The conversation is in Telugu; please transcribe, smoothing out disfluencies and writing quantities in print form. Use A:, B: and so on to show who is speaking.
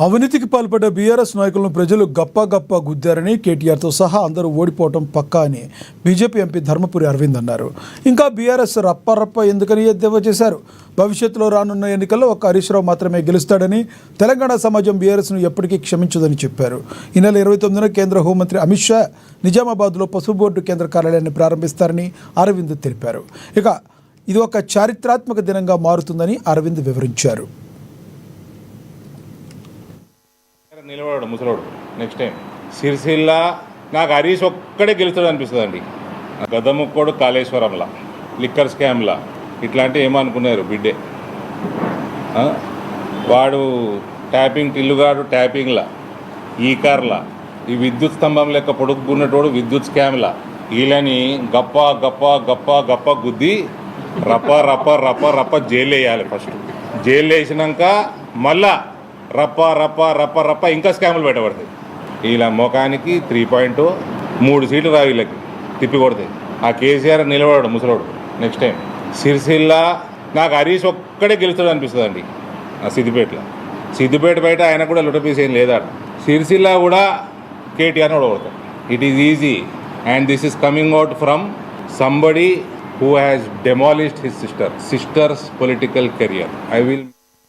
A: అవినీతికి పాల్పడ్డ బీఆర్ఎస్ నాయకులను ప్రజలు గప్ప గుద్దారని కేటీఆర్తో సహా అందరూ ఓడిపోవటం పక్కా అని బీజేపీ ఎంపీ ధర్మపురి అరవింద్ అన్నారు. ఇంకా బీఆర్ఎస్ రప్ప ఎందుకని ఎద్దేవా చేశారు. భవిష్యత్తులో రానున్న ఎన్నికల్లో ఒక్క హరీష్ రావు మాత్రమే గెలుస్తాడని, తెలంగాణ సమాజం బీఆర్ఎస్ను ఎప్పటికీ క్షమించదని చెప్పారు. ఈ నెల 29న కేంద్ర హోంమంత్రి అమిత్ షా నిజామాబాద్లో పసుపు బోర్డు కేంద్ర కార్యాలయాన్ని ప్రారంభిస్తారని అరవింద్ తెలిపారు. ఇక ఇది ఒక చారిత్రాత్మక దినంగా మారుతుందని అరవింద్ వివరించారు.
B: నిలబడాడు ముసలోడు నెక్స్ట్ టైం సిరిసిల్ల నాకు హరీష్ ఒక్కడే గెలుస్తాడు అనిపిస్తుంది అండి. గదముక్కోడు కాళేశ్వరంలా, లిక్కర్ స్కామ్లా ఇట్లాంటివి ఏమనుకున్నారు బిడ్డే. వాడు ట్యాపింగ్ టిల్లుగాడు ట్యాపింగ్లా, ఈ కార్లా, ఈ విద్యుత్ స్తంభం లెక్క పొడుగున్నటోడు విద్యుత్ స్కామ్లా వీళ్ళని గప్ప గుద్ది రప్ప జైలు వేయాలి. ఫస్ట్ జైలు వేసినాక మళ్ళా రప్ప ఇంకా స్కాములు పెట్టబడతాయి. ఇలా ముఖానికి 3 సీట్లు రా వీళ్ళకి తిప్పి కొడతాయి. ఆ కేసీఆర్ నిలబడాడు ముసలోడు నెక్స్ట్ టైం సిరిసిల్ల నాకు హరీష్ ఒక్కడే గెలుస్తాడు అనిపిస్తుంది అండి. సిద్దిపేట బయట ఆయన కూడా లుటపీస్ ఏం లేదా. సిరిసిల్ల కూడా కేటీఆర్ని ఓడగొడతాడు. It is easy and this is coming out from somebody who has demolished his sister's political career. I will